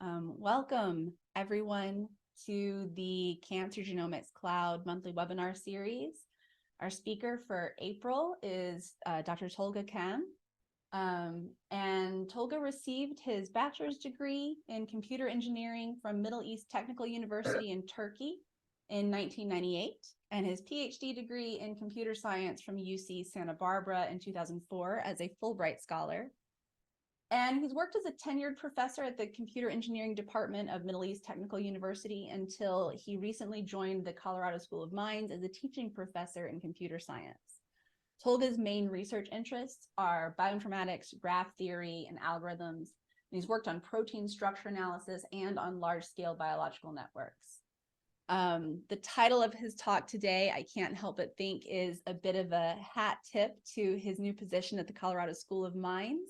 Welcome everyone to the Cancer Genomics Cloud monthly webinar series. Our speaker for April is Dr. Tolga Can. And Tolga received his bachelor's degree in computer engineering from Middle East Technical University in Turkey in 1998, and his PhD degree in computer science from UC Santa Barbara in 2004 as a Fulbright scholar. And he's worked as a tenured professor at the Computer Engineering Department of Middle East Technical University until he recently joined the Colorado School of Mines as a teaching professor in computer science. Tolga's main research interests are bioinformatics, graph theory, and algorithms. And he's worked on protein structure analysis and on large-scale biological networks. The title of his talk today, I can't help but think, is a bit of a hat tip to his new position at the Colorado School of Mines.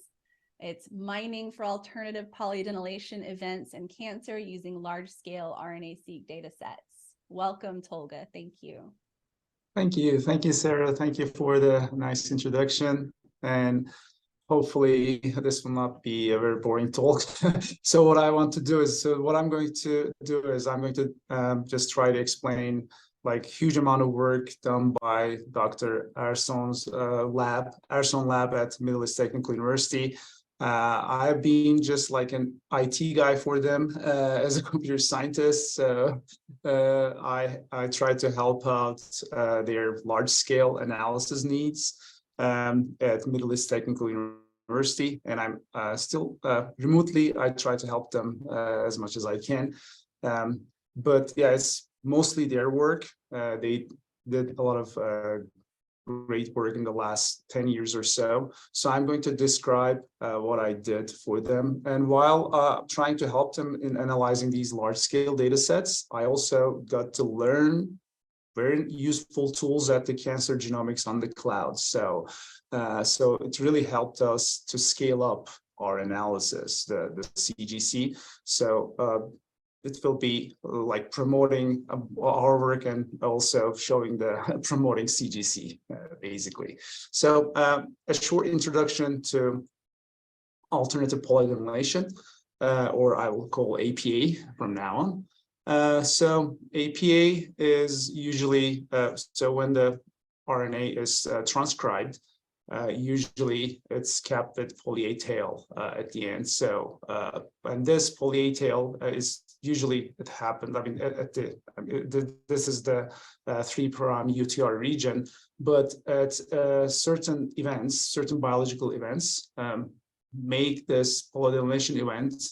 It's Mining for Alternative Polyadenylation Events in Cancer Using Large-Scale RNA-seq Datasets. Welcome, Tolga. Thank you. Thank you. Thank you, Sarah. Thank you for the nice introduction. And hopefully this will not be a very boring talk. So what I want to do is, what I'm going to do is I'm going to just try to explain like huge amount of work done by Dr. Erson's Erson lab at Middle East Technical University. I've been just like an IT guy for them as a computer scientist. So I try to help out their large-scale analysis needs at Middle East Technical University, and I'm still remotely. I try to help them as much as I can. But yeah, it's mostly their work. They did a lot of great work in the last 10 years or so. So I'm going to describe what I did for them. And while trying to help them in analyzing these large-scale data sets, I also got to learn very useful tools at the Cancer Genomics on the cloud. So it really helped us to scale up our analysis, the CGC. So it will be like promoting our work and also showing promoting CGC, basically. So a short introduction to alternative polyadenylation, or I will call APA from now on. So APA is usually, so when the RNA is transcribed, usually it's capped with poly-A tail at the end. So, and this poly-A tail is usually, it happened, I mean, this is the 3' UTR region, but at certain events, certain biological events, make this polyadenylation event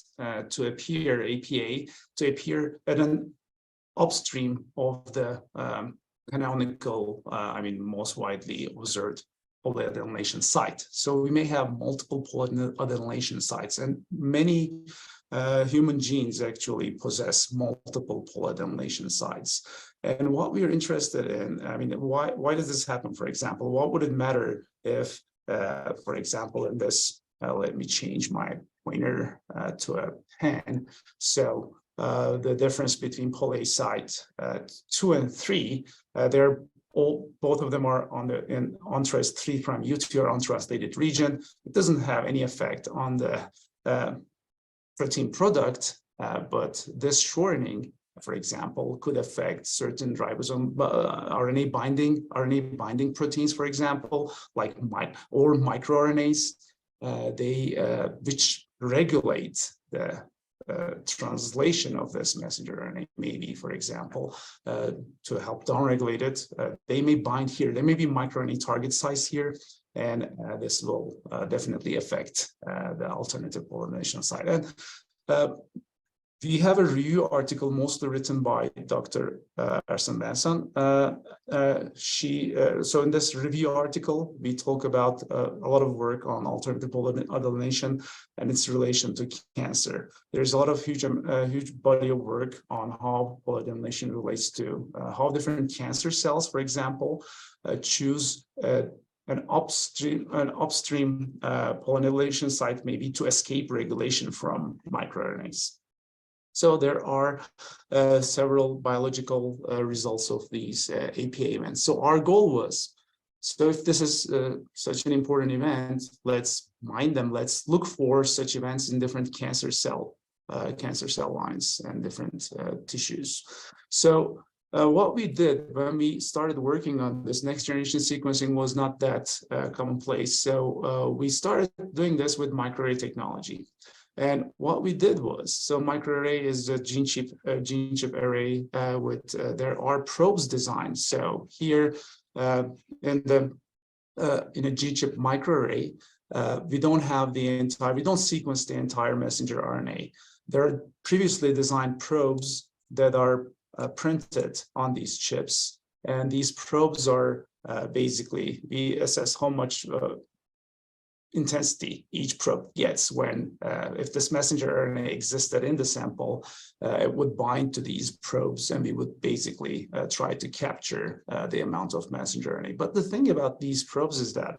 to appear, APA, to appear at an upstream of the canonical, I mean, most widely observed polyadenylation site. So we may have multiple polyadenylation sites, and many human genes actually possess multiple polyadenylation sites. And what we are interested in, I mean, why does this happen? For example, what would it matter if, for example, in this, let me change my pointer to a pen. So the difference between poly site 2 and 3, they're both of them are on the untranslated 3' UTR untranslated region. It doesn't have any effect on the protein product, but this shortening, for example, could affect certain ribosome RNA binding proteins, for example, like microRNAs, which regulate the translation of this messenger RNA, maybe, for example, to help downregulate it. They may bind here. There may be microRNA target size here, and this will definitely affect the alternative polyadenylation site. And we have a review article mostly written by Dr. Erson-Bensan. So in this review article, we talk about a lot of work on alternative polyadenylation and its relation to cancer. There's a lot of huge body of work on how polyadenylation relates to how different cancer cells, for example, choose an upstream polyadenylation site, maybe to escape regulation from microRNAs. So there are several biological results of these APA events. So our goal was, so if this is such an important event, let's mine them. Let's look for such events in different cancer cell cancer cell lines and different tissues. So what we did when we started working on this next generation sequencing was not that commonplace. So we started doing this with microarray technology. And what we did was, so microarray is a gene chip array with there are probes designed. So here in a gene chip microarray, we don't have we don't sequence the entire messenger RNA. There are previously designed probes that are printed on these chips, and these probes are basically, we assess how much intensity each probe gets when, if this messenger RNA existed in the sample, it would bind to these probes, and we would basically try to capture the amount of messenger RNA. But the thing about these probes is that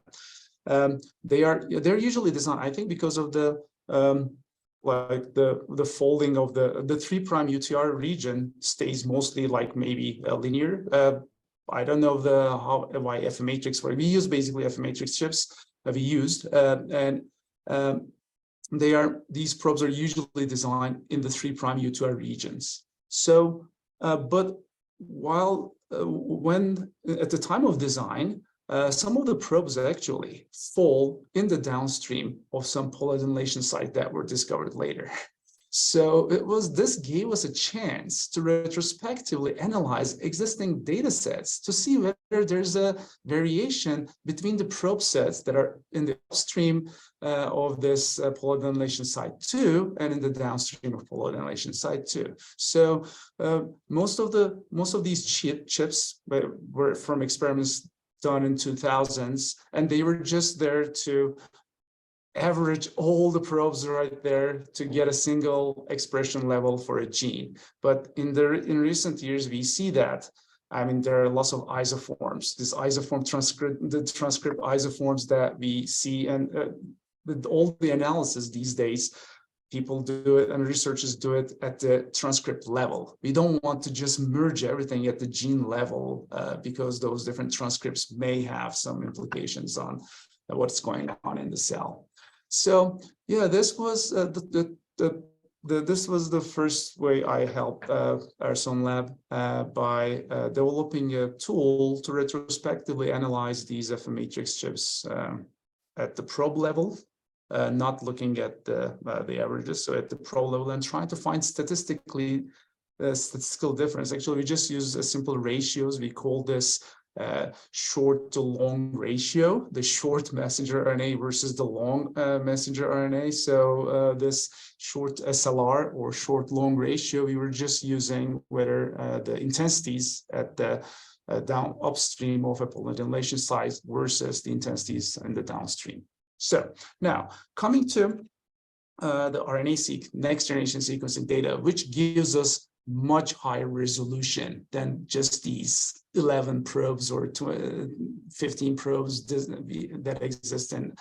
they're usually designed, I think, because of the like the folding of the 3' UTR region stays mostly like maybe linear. I don't know why F matrix works. We use basically F matrix chips that we used, and these probes are usually designed in the 3' UTR regions. So, but when at the time of design, some of the probes actually fall in the downstream of some polyadenylation site that were discovered later. So this gave us a chance to retrospectively analyze existing data sets to see whether there's a variation between the probe sets that are in the upstream of this polyadenylation site 2 and in the downstream of polyadenylation site 2. So most of these chips were from experiments done in 2000s, and they were just there to average all the probes right there to get a single expression level for a gene. But in recent years, we see that, I mean, there are lots of isoforms. This isoform the transcript isoforms that we see, and with all the analysis these days, people do it and researchers do it at the transcript level. We don't want to just merge everything at the gene level because those different transcripts may have some implications on what's going on in the cell. So yeah, this was this was the first way I helped Erson Lab by developing a tool to retrospectively analyze these F matrix chips at the probe level. Not looking at the averages, so at the probe level, and trying to find statistical difference. Actually, we just use simple ratios. We call this short to long ratio, the short messenger RNA versus the long messenger RNA. So this short SLR or short long ratio, we were just using whether the intensities at the down upstream of a polyadenylation site versus the intensities in the downstream. So now coming to the RNA-seq next generation sequencing data, which gives us much higher resolution than just these 11 probes or 15 probes that exist in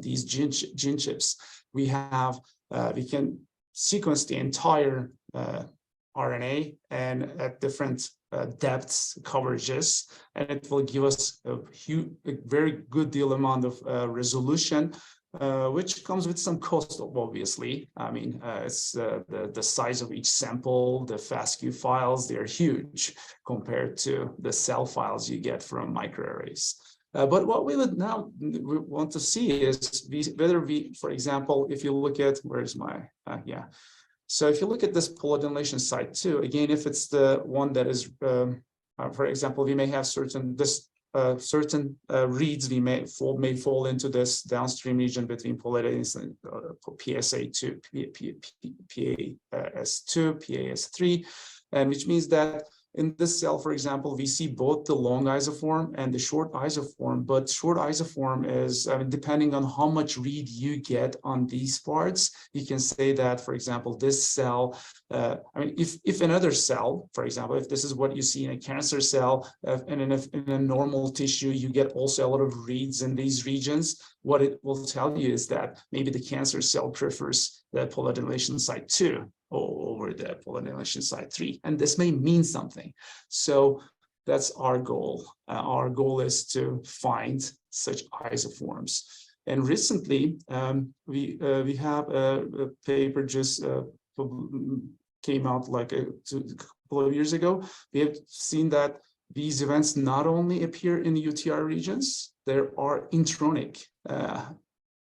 these gene chips. We can sequence the entire RNA and at different depths coverages, and it will give us a very good deal amount of resolution, which comes with some cost, obviously. I mean, it's the size of each sample, the FASTQ files, they're huge compared to the cell files you get from microarrays. But what we would now want to see is whether for example, if you look at, where's my, So if you look at this polyadenylation site 2, again, if it's the one that is, for example, we may have certain reads may fall into this downstream region between polyadenylation PSA2, PAS2, PAS3, and which means that in this cell, for example, we see both the long isoform and the short isoform, but short isoform is, I mean, depending on how much read you get on these parts, you can say that, for example, this cell, I mean, if another cell, for example, if this is what you see in a cancer cell, and in a normal tissue, you get also a lot of reads in these regions, what it will tell you is that maybe the cancer cell prefers the polyadenylation site 2 over the polyadenylation site 3, and this may mean something. So that's our goal. Our goal is to find such isoforms. And recently, we have a paper just came out like a couple of years ago, we have seen that these events not only appear in the UTR regions, there are intronic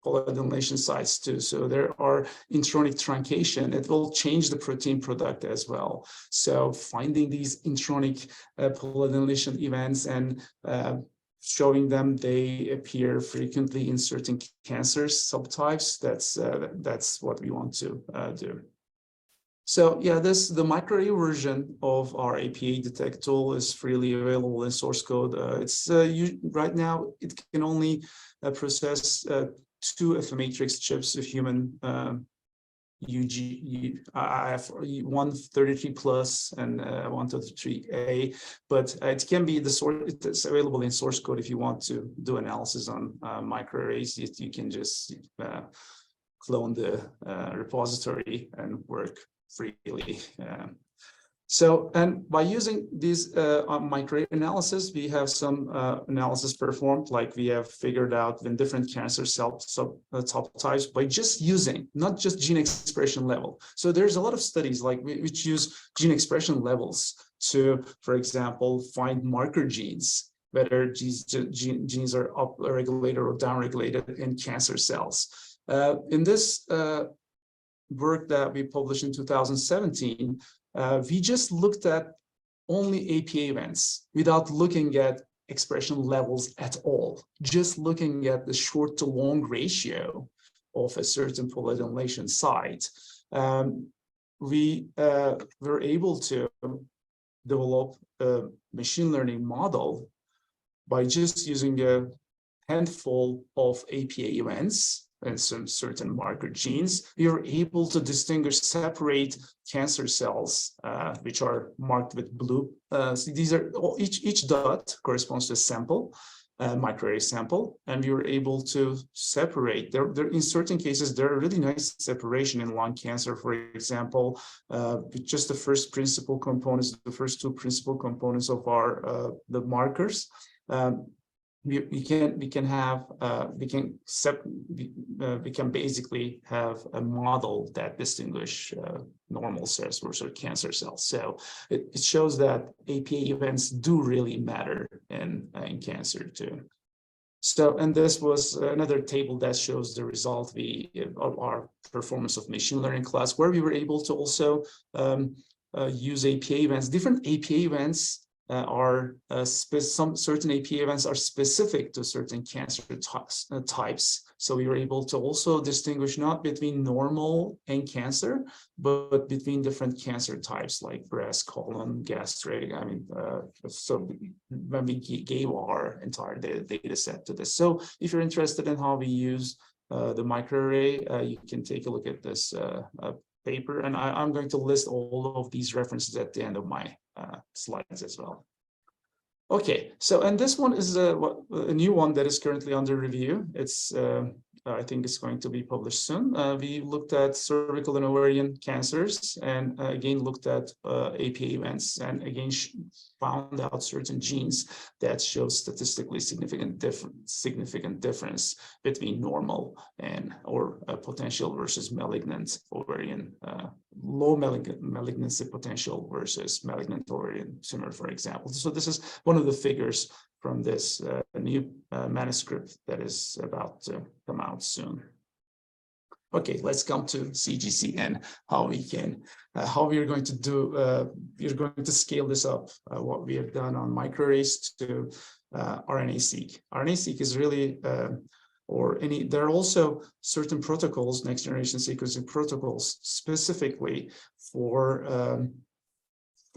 polyadenylation sites too. So there are intronic truncation. It will change the protein product as well. So finding these intronic polyadenylation events and showing them, they appear frequently in certain cancer subtypes. That's what we want to do. So yeah, the microarray version of our APADetect tool is freely available in source code. Right now it can only process 2 matrix chips of human IF133 plus and 133A, but it can be it's available in source code. If you want to do analysis on microarrays, you can just clone the repository and work freely. And by using these microarray analysis, we have some analysis performed, like we have figured out in different cancer cell subtypes by just using, not just gene expression level. So there's a lot of studies like which use gene expression levels to, for example, find marker genes, whether these genes are up-regulated or down-regulated in cancer cells. In this work that we published in 2017, we just looked at only APA events without looking at expression levels at all, just looking at the short to long ratio of a certain polyadenylation site. We were able to develop a machine learning model by just using a handful of APA events and some certain marker genes. We were able to separate cancer cells, which are marked with blue. So these are each dot corresponds to a sample, microarray sample, and we were able to separate. There in certain cases, there are really nice separation in lung cancer, for example, with just the first principal components, the first 2 principal components of our the markers. We can basically have a model that distinguish normal cells versus cancer cells. So it shows that APA events do really matter in cancer too. So, and this was another table that shows the result of our performance of machine learning class, where we were able to also use APA events. Different APA events some certain APA events are specific to certain cancer types. So we were able to also distinguish not between normal and cancer, but between different cancer types like breast, colon, gastric. I mean, so when we gave our entire data set to this. So if you're interested in how we use the microarray, you can take a look at this paper, and I'm going to list all of these references at the end of my slides as well. Okay, so and this one is a new one that is currently under review. It's I think it's going to be published soon. We looked at cervical and ovarian cancers, and again looked at APA events, and again found out certain genes that show statistically significant difference between normal and or potential versus malignant ovarian, low malignancy potential versus malignant ovarian tumor, for example. So this is one of the figures from this new manuscript that is about to come out soon. Okay, let's come to CGC and how we can, how we are going to do, we're going to scale this up, what we have done on microarrays to RNA-seq. RNA-seq is really, there are also certain protocols, next generation sequencing protocols, specifically for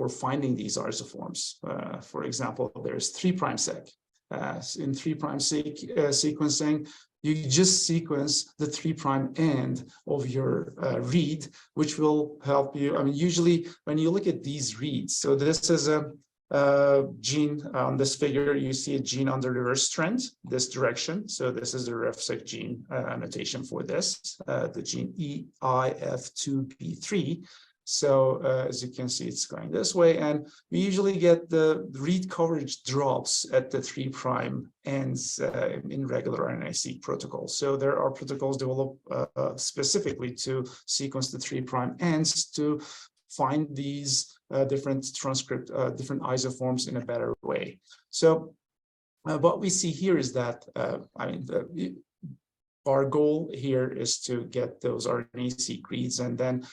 finding these isoforms. For example, there's 3'-seq. In 3'-seq sequencing, you just sequence the 3' end of your read, which will help you. I mean, usually when you look at these reads, so this is a gene on this figure, you see a gene on the reverse strand, this direction. So this is the RefSeq gene annotation for this, the gene EIF2B3. So as you can see, it's going this way, and we usually get the read coverage drops at the 3' ends in regular RNA-seq protocols. So there are protocols developed specifically to sequence the 3' ends to find these different transcript, different isoforms in a better way. So what we see here is that, our goal here is to get those RNA-seq reads, and then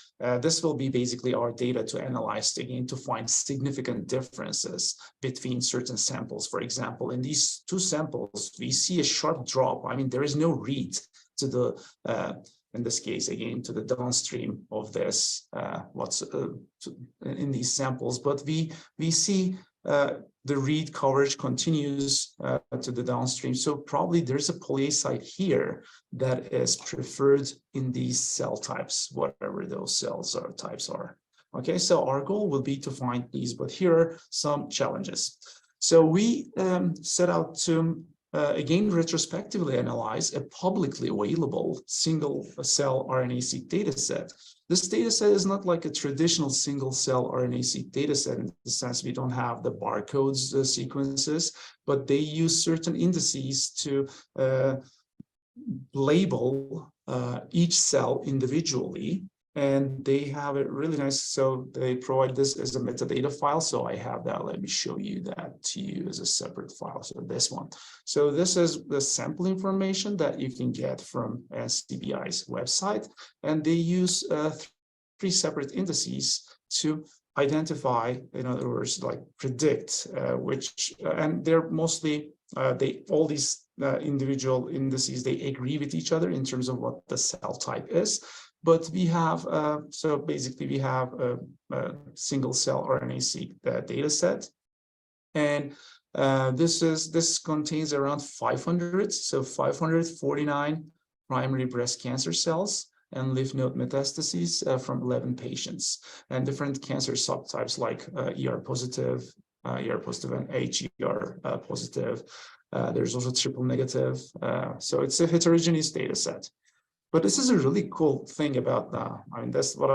this will be basically our data to analyze again to find significant differences between certain samples. For example, in these 2 samples, we see a sharp drop. I mean, there is no read to the, in this case, again, to the downstream of this, in these samples, but we see the read coverage continues to the downstream. So probably there's a polyase site here that is preferred in these cell types, whatever those cells or types are. Okay, so our goal will be to find these, but here are some challenges. So we set out to again retrospectively analyze a publicly available single cell RNA-seq dataset. This dataset is not like a traditional single cell RNA-seq dataset in the sense we don't have the barcodes, the sequences, but they use certain indices to label each cell individually. And they have it really nice. So they provide this as a metadata file. So I have that. Let me show you that to you as a separate file. So this one. So this is the sample information that you can get from NCBI's website. And they use 3 separate indices to identify, in other words, like predict which, and they're mostly, all these individual indices, they agree with each other in terms of what the cell type is. But we have, so basically we have a single cell RNA-seq data set. And this contains around 500, so 549 primary breast cancer cells and lymph node metastases from 11 patients, and different cancer subtypes like ER positive and HER positive. There's also triple negative. So it's a heterogeneous data set. But this is a really cool thing about, that's what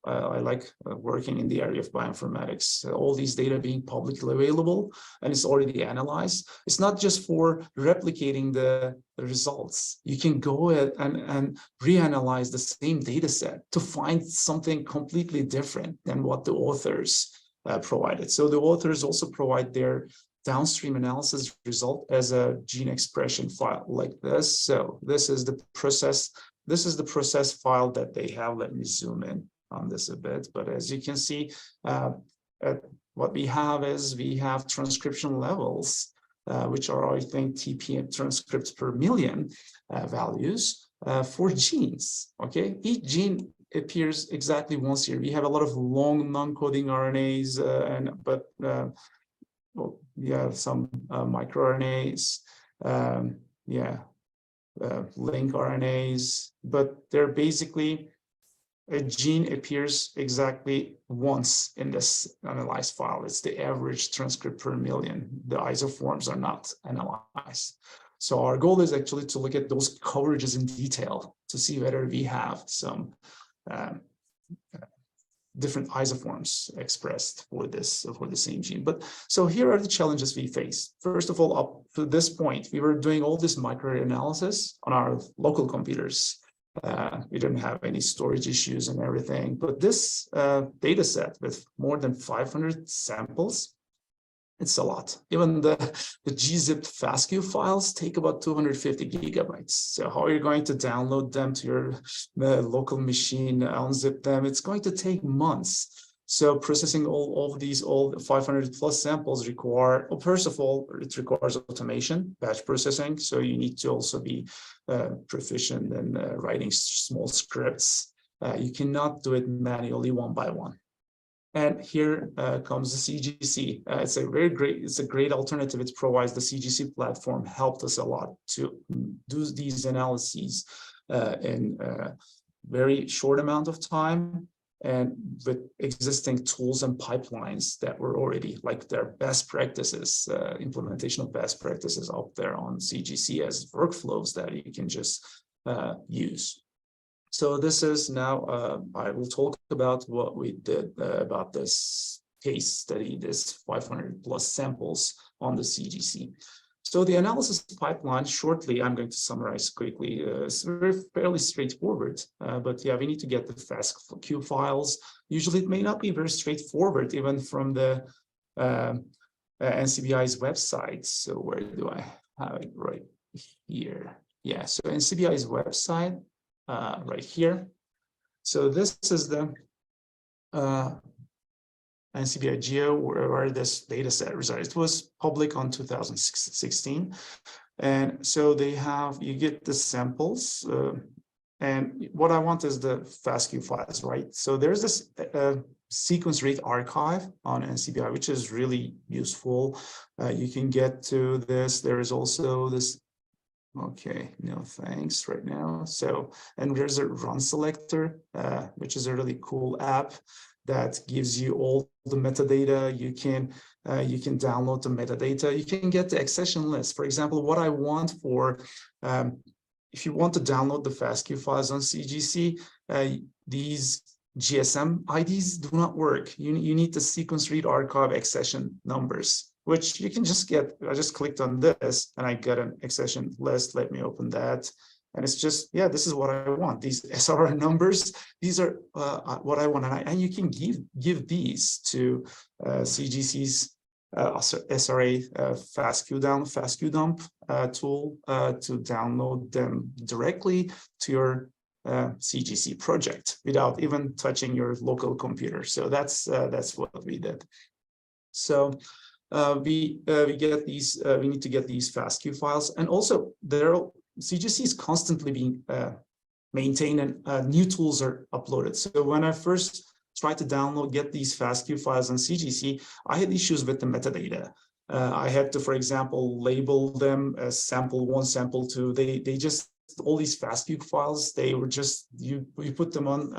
I like working in the area of bioinformatics. All these data being publicly available and it's already analyzed. It's not just for replicating the results. You can go ahead and reanalyze the same data set to find something completely different than what the authors provided. So the authors also provide their downstream analysis result as a gene expression file like this. So this is the process. This is the process file that they have. Let me zoom in on this a bit. But as you can see, what we have is we have transcription levels, which are, I think, TPM transcripts per million values for genes. Okay, each gene appears exactly once here. We have a lot of long non-coding RNAs, we have some microRNAs, link RNAs, but they're basically, a gene appears exactly once in this analyzed file. It's the average transcript per million. The isoforms are not analyzed. So our goal is actually to look at those coverages in detail to see whether we have some different isoforms expressed for the same gene. But so here are the challenges we face. First of all, up to this point, we were doing all this microarray analysis on our local computers. We didn't have any storage issues and everything. But this data set with more than 500 samples, it's a lot. Even the gzipped FASTQ files take about 250 gigabytes. So how are you going to download them to your local machine, unzip them? It's going to take months. So processing all of these, all 500 plus samples require, well, first of all, it requires automation, batch processing. So you need to also be proficient in writing small scripts. You cannot do it manually one by one. And here comes the CGC. It's a great alternative. It provides the CGC platform, helped us a lot to do these analyses in a very short amount of time and with existing tools and pipelines that were already like their best practices, implementation of best practices out there on CGC as workflows that you can just use. So this is now, I will talk about what we did about this case study, this 500 plus samples on the CGC. So the analysis pipeline, shortly, I'm going to summarize quickly. It's fairly straightforward, but yeah, we need to get the FASTQ files. Usually it may not be very straightforward, even from the NCBI's website. So where do I have it? Right here. Yeah, so NCBI's website, right here. So this is the NCBI Geo, where this data set resides. It was public on 2016. And so they have, you get the samples. And what I want is the FASTQ files, right? So there's this sequence rate archive on NCBI, which is really useful. You can get to this. There is also this. Okay, no thanks right now. So, and there's a run selector, which is a really cool app that gives you all the metadata. You can download the metadata. You can get the accession list. For example, what I want for, if you want to download the FASTQ files on CGC, these GSM IDs do not work. You need the sequence read archive accession numbers, which you can just get. I just clicked on this and I get an accession list. Let me open that. And it's just, yeah, this is what I want. These SRR numbers, these are what I want. And you can give these to CGC's SRA FASTQ dump tool to download them directly to your CGC project without even touching your local computer. So that's what we did. So we get these. We need to get these FASTQ files, and also CGC is constantly being maintained, and new tools are uploaded. So when I first tried to get these FASTQ files on CGC, I had issues with the metadata. I had to, for example, label them as sample 1, sample 2. They just, all these FASTQ files, they were just, you put them on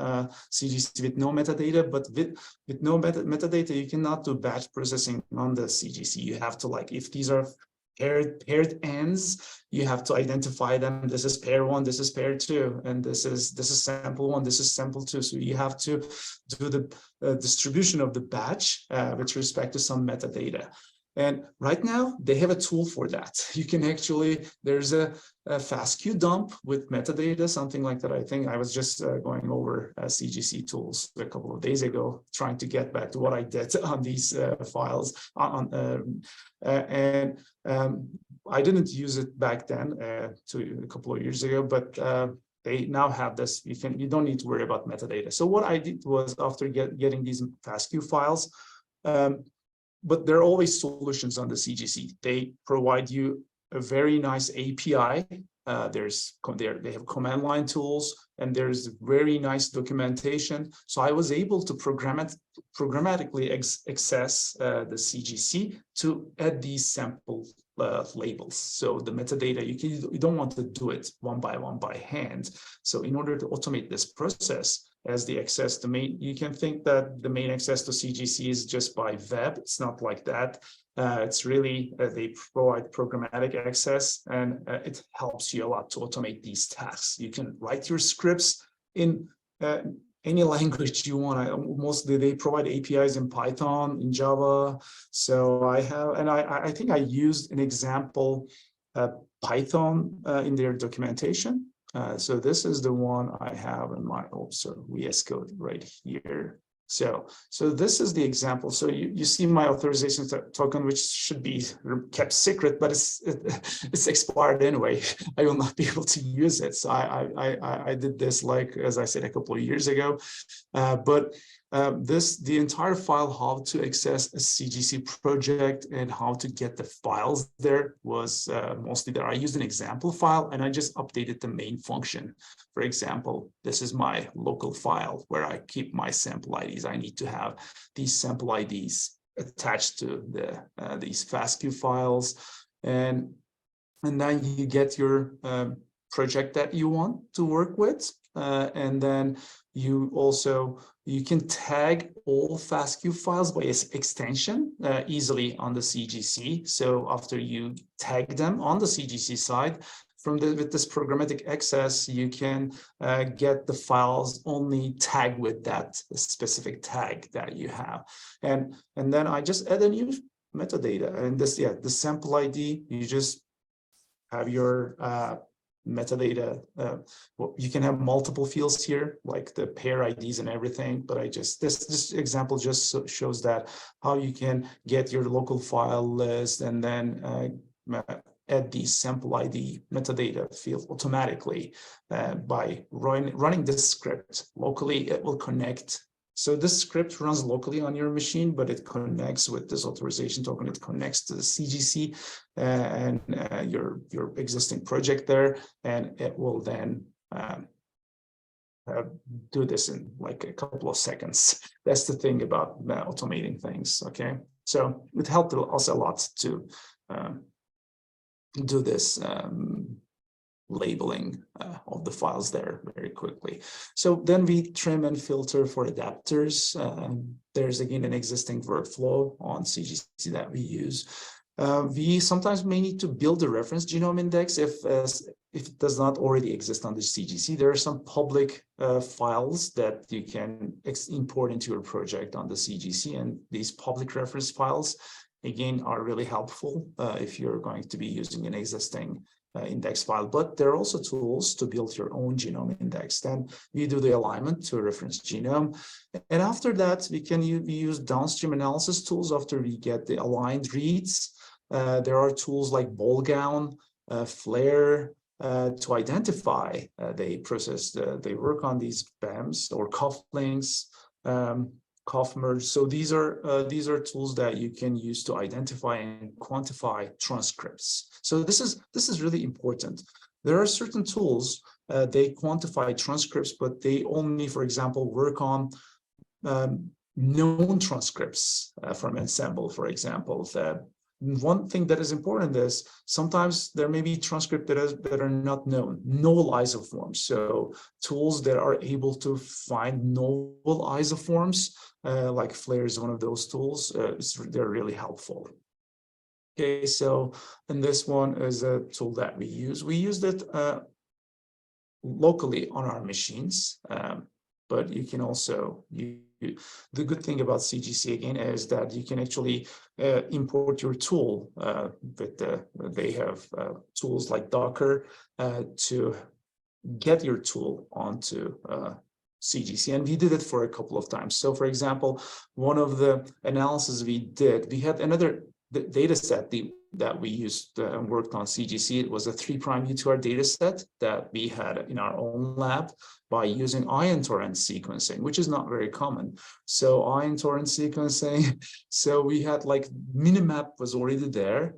CGC with no metadata, but with no metadata, you cannot do batch processing on the CGC. You have to, like, if these are paired ends, you have to identify them. This is pair 1, this is pair 2, and this is sample 1, this is sample 2. So you have to do the distribution of the batch with respect to some metadata. And right now they have a tool for that. You can actually, there's a FASTQ dump with metadata, something like that. I think I was just going over CGC tools a couple of days ago, trying to get back to what I did on these files. I didn't use it back then, a couple of years ago, but they now have this. You don't need to worry about metadata. So what I did was, after getting these FASTQ files, but there are always solutions on the CGC. They provide you a very nice API. They have command line tools, and there's very nice documentation. So I was able to programmatically access the CGC to add these sample labels. So the metadata, you don't want to do it one by hand. So in order to automate this process, as the access to main, you can think that the main access to CGC is just by web. It's not like that. It's really, they provide programmatic access, and it helps you a lot to automate these tasks. You can write your scripts in any language you want. Mostly they provide APIs in Python, in Java. So I think I used an example Python in their documentation. So this is the one I have in my VS Code right here. So this is the example. So you see my authorization token, which should be kept secret, but it's expired anyway. I will not be able to use it. So I did this, like, as I said, a couple of years ago. The entire file, how to access a CGC project and how to get the files there, was mostly there. I used an example file and I just updated the main function. For example, this is my local file where I keep my sample IDs. I need to have these sample IDs attached to these FASTQ files, and then you get your project that you want to work with, and then you can tag all FASTQ files by extension easily on the CGC. So after you tag them on the CGC side, with this programmatic access, you can get the files only tagged with that specific tag that you have. And then I just add a new metadata, and this, the sample ID, you just have your metadata. Well, you can have multiple fields here, like the pair IDs and everything, but this example just shows that how you can get your local file list and then add the sample ID metadata field automatically by running this script locally. It will connect. So this script runs locally on your machine, but it connects with this authorization token. It connects to the CGC and your existing project there, and it will then do this in like a couple of seconds. That's the thing about automating things. Okay, so it helped us a lot to do this labeling of the files there very quickly. So then we trim and filter for adapters. There's again an existing workflow on CGC that we use. We sometimes may need to build a reference genome index if it does not already exist on the CGC. There are some public files that you can import into your project on the CGC, and these public reference files again are really helpful if you're going to be using an existing index file. But there are also tools to build your own genome index. Then we do the alignment to a reference genome, and after that we can use downstream analysis tools after we get the aligned reads. There are tools like Bolgown, Flare to identify they work on these BAMs or cufflinks, cuff merge. So these are tools that you can use to identify and quantify transcripts. So this is really important. There are certain tools they quantify transcripts, but they only, for example, work on known transcripts from ensemble, for example. One thing that is important is sometimes there may be transcripts that are not known, null isoforms. So tools that are able to find null isoforms, like Flare is one of those tools, they're really helpful. Okay, so and this one is a tool that we use. We used it locally on our machines, but you can also use. The good thing about CGC again is that you can actually import your tool they have tools like Docker to get your tool onto CGC, and we did it for a couple of times. So for example, one of the analysis we did, we had another data set that we used and worked on CGC. It was a 3' UTR data set that we had in our own lab by using ion torrent sequencing, which is not very common. So ion torrent sequencing, so we had like Minimap was already there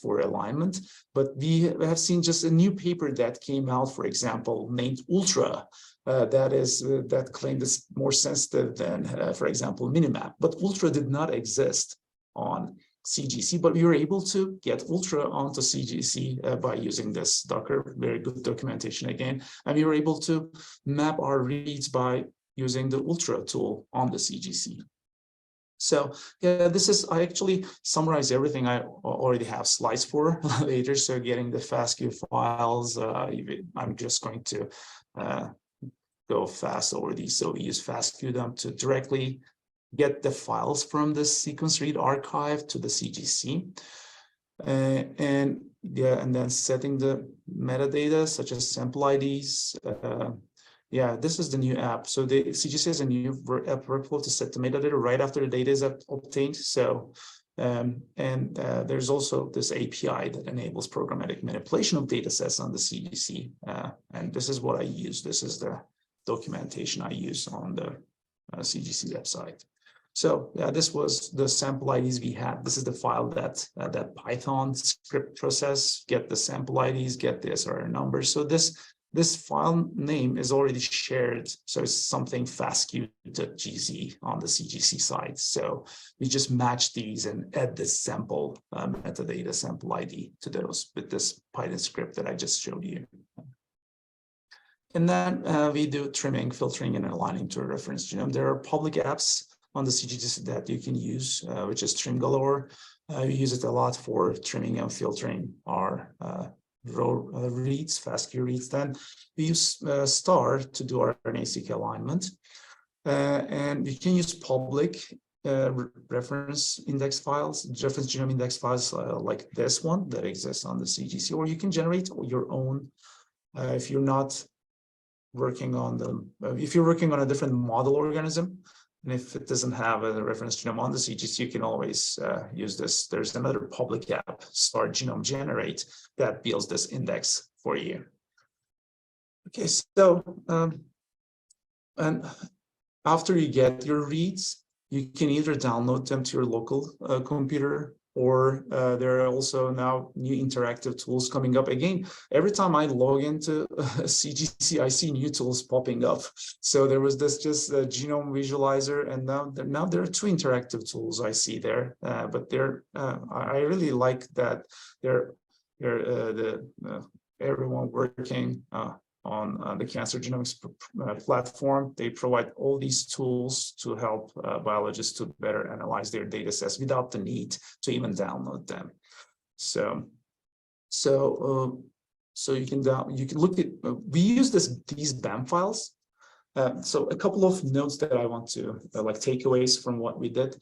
for alignment, but we have seen just a new paper that came out, for example, named Ultra, that claimed it's more sensitive than, for example, Minimap. But Ultra did not exist on CGC, but we were able to get Ultra onto CGC by using this Docker, very good documentation again, and we were able to map our reads by using the Ultra tool on the CGC. So yeah, I actually summarize everything I already have slides for later. So getting the FASTQ files, I'm just going to go fast over these. So we use FASTQ dump to directly get the files from the sequence read archive to the CGC, and then setting the metadata such as sample IDs. This is the new app. So the CGC has a new app workflow to set the metadata right after the data is obtained. So there's also this API that enables programmatic manipulation of data sets on the CGC, and this is what I use. This is the documentation I use on the CGC website. So yeah, this was the sample IDs we had. This is the file that Python script process, get the sample IDs, get the SRR numbers. So this file name is already shared. So it's something FASTQ.gz on the CGC side. So we just match these and add this sample metadata sample ID to those with this Python script that I just showed you. And then we do trimming, filtering, and aligning to a reference genome. There are public apps on the CGC that you can use, which is Trim Galore. We use it a lot for trimming and filtering our reads, FASTQ reads, then we use star to do our RNA-seq alignment. And you can use public reference index files, reference genome index files like this one that exists on the CGC, or you can generate your own if you're not working on if you're working on a different model organism, and if it doesn't have a reference genome on the CGC, you can always use this. There's another public app, Star Genome Generate, that builds this index for you. Okay, so and after you get your reads, you can either download them to your local computer, or there are also now new interactive tools coming up. Again, every time I log into CGC, I see new tools popping up. So there was this just genome visualizer, and now there are two interactive tools I see there. But I really like that everyone working on the cancer genomics platform. They provide all these tools to help biologists to better analyze their data sets without the need to even download them. So you can look at, we use these BAM files. So a couple of notes that I want to like takeaways from what we did.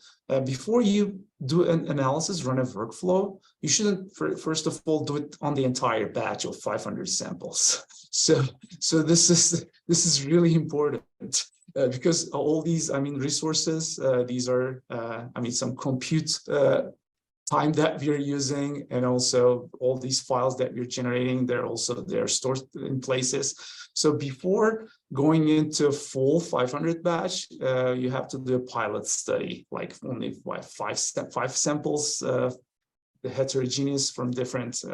Before you do an analysis, run a workflow, you shouldn't first of all do it on the entire batch of 500 samples. So this is really important because all these, resources, these are, some compute time that we're using, and also all these files that we're generating, they're stored in places. So before going into full 500 batch, you have to do a pilot study, like only five samples, the heterogeneous from different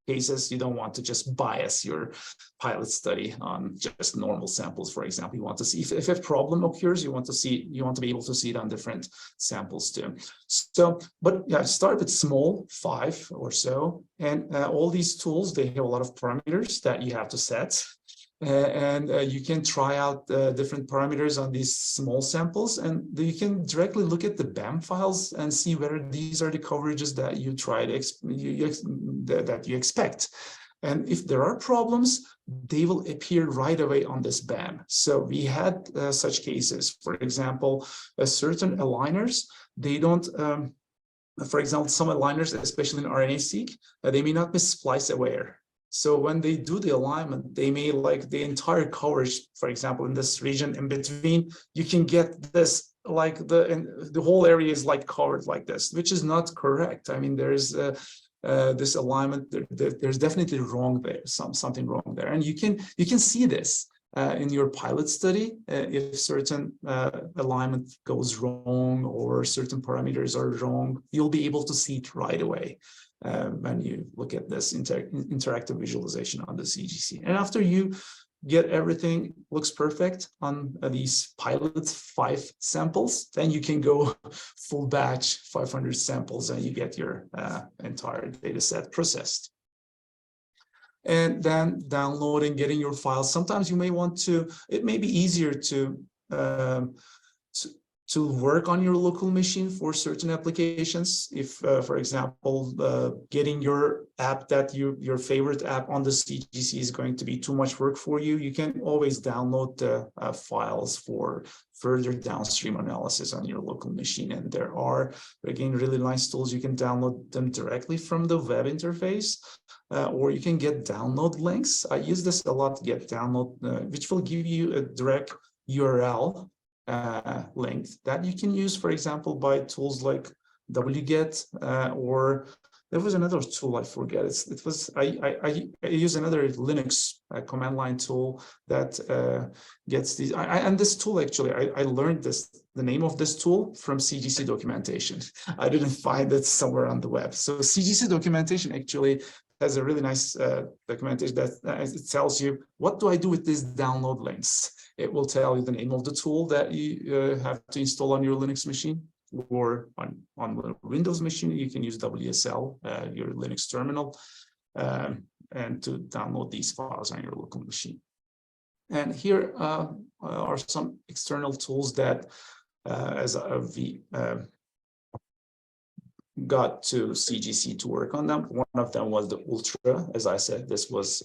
cases. You don't want to just bias your pilot study on just normal samples. For example, you want to see if a problem occurs, you want to be able to see it on different samples too. So, but yeah, start with small, 5 or so, and all these tools, they have a lot of parameters that you have to set. And you can try out different parameters on these small samples, and you can directly look at the BAM files and see whether these are the coverages that you that you expect. And if there are problems, they will appear right away on this BAM. So we had such cases. For example, certain aligners, they don't. For example, some aligners, especially in RNA-seq, they may not be splice aware. So when they do the alignment, they may like the entire coverage, for example, in this region in between, you can get this like the whole area is like covered like this, which is not correct. There's this alignment, there's definitely wrong there, something wrong there. And you can see this in your pilot study. If certain alignment goes wrong or certain parameters are wrong, you'll be able to see it right away. When you look at this interactive visualization on the CGC. And after you get everything looks perfect on these pilot 5 samples, then you can go full batch 500 samples and you get your entire data set processed. And then downloading, getting your files. Sometimes you may want to, it may be easier to work on your local machine for certain applications. If, for example, getting your app your favorite app on the CGC is going to be too much work for you, you can always download the files for further downstream analysis on your local machine. And there are, again, really nice tools. You can download them directly from the web interface, or you can get download links. I use this a lot to get download, which will give you a direct URL link that you can use, for example, by tools like wget, or there was another tool, I forget. I use another Linux command line tool that gets these. And this tool, actually, I learned the name of this tool from CGC documentation. I didn't find it somewhere on the web. So CGC documentation actually has a really nice documentation that it tells you, what do I do with these download links? It will tell you the name of the tool that you have to install on your Linux machine, or on the Windows machine, you can use WSL, your Linux terminal, and to download these files on your local machine. And here are some external tools that got to CGC to work on them. One of them was the Ultra. As I said, this was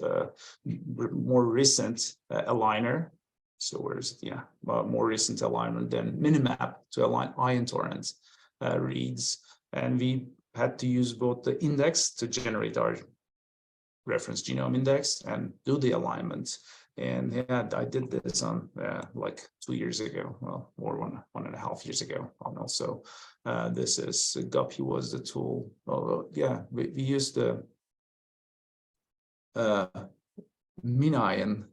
more recent aligner. So where's yeah, more recent alignment than Minimap to align ion torrent reads. And we had to use both the index to generate our reference genome index and do the alignment. And yeah, I did this on like 2 years ago, well, or 1.5 years ago. And also, this is Guppy was the tool. Yeah, we used the MinION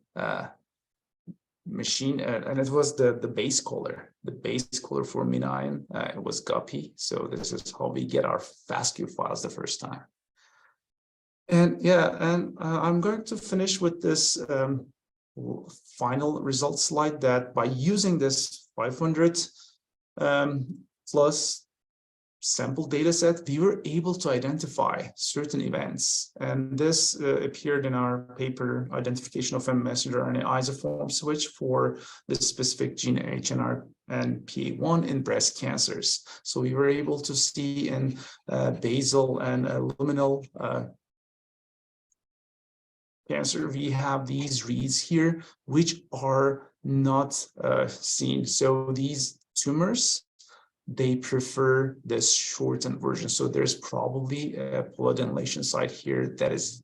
machine, and it was the base caller. The base caller for MinION it was Guppy. So this is how we get our FASTQ files the first time. And yeah, and I'm going to finish with this final result slide that by using this 500 plus sample data set, we were able to identify certain events. And this appeared in our paper, Identification of a Messenger RNA Isoform Switch for the specific gene HNR and PA1 in breast cancers. So we were able to see in basal and luminal cancer, we have these reads here, which are not seen. So these tumors, they prefer this shortened version. So there's probably a polyadenylation site here that is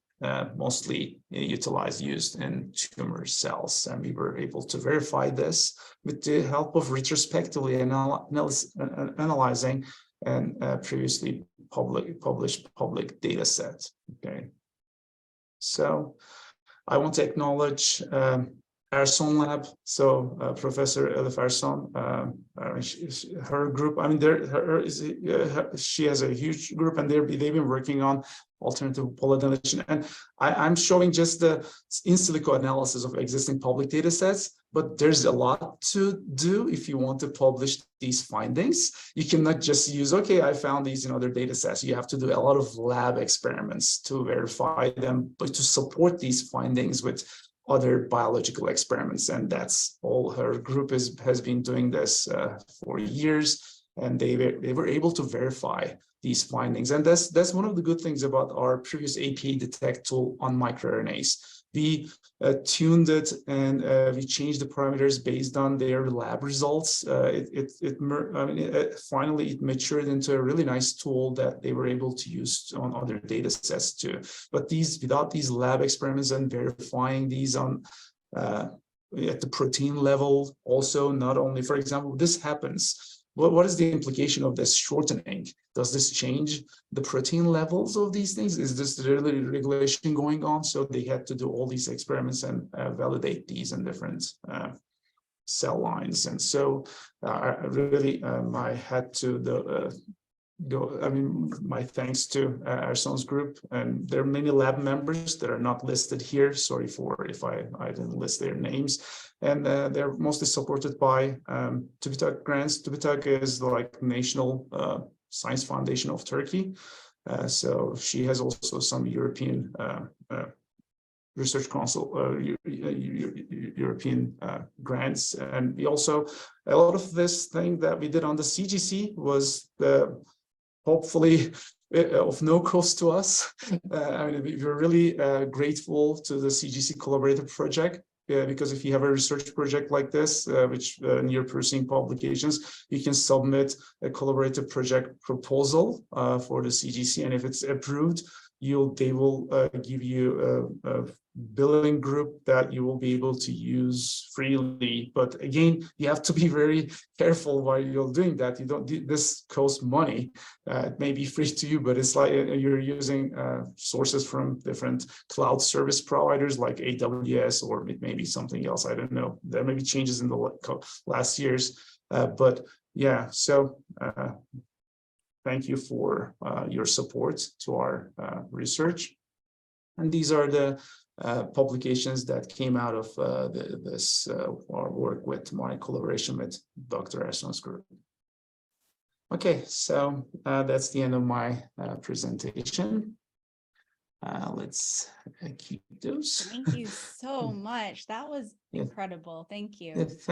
mostly used in tumor cells. And we were able to verify this with the help of retrospectively analyzing and previously published public data set. Okay. So I want to acknowledge Erson Lab. So Professor Elif Erson, her group. I mean, she has a huge group, and they've been working on alternative polyadenylation. And I'm showing just the in silico analysis of existing public data sets, but there's a lot to do if you want to publish these findings. You cannot just use, okay, I found these in other data sets. You have to do a lot of lab experiments to verify them, but to support these findings with other biological experiments. And that's all her group has been doing this for years. And they were able to verify these findings. And that's one of the good things about our previous APADetect tool on microRNAs. We tuned it and we changed the parameters based on their lab results. Finally, it matured into a really nice tool that they were able to use on other data sets too. But without these lab experiments and verifying these on at the protein level, also not only, for example, this happens. What is the implication of this shortening? Does this change the protein levels of these things? Is this really regulation going on? So they had to do all these experiments and validate these in different cell lines. And so I had to my thanks to Erson's group, and there are many lab members that are not listed here. Sorry if I didn't list their names. And they're mostly supported by TÜBİTAK grants. TÜBİTAK is like National Science Foundation of Turkey. So she has also some European Research Council, European grants. And we also, a lot of this thing that we did on the CGC was hopefully of no cost to us. I mean, we're really grateful to the CGC Collaborative Project, because if you have a research project like this, which near pursuing publications, you can submit a collaborative project proposal for the CGC, and if it's approved, they will give you a billing group that you will be able to use freely. But again, you have to be very careful while you're doing that. This costs money. It may be free to you, but it's like you're using sources from different cloud service providers like AWS, or it may be something else. I don't know. There may be changes in the last years, but yeah. So thank you for your support to our research. And these are the publications that came out of our work with my collaboration with Dr. Erson's group. Okay, so that's the end of my presentation. Let's keep those. Thank you so much. That was incredible. Thank you.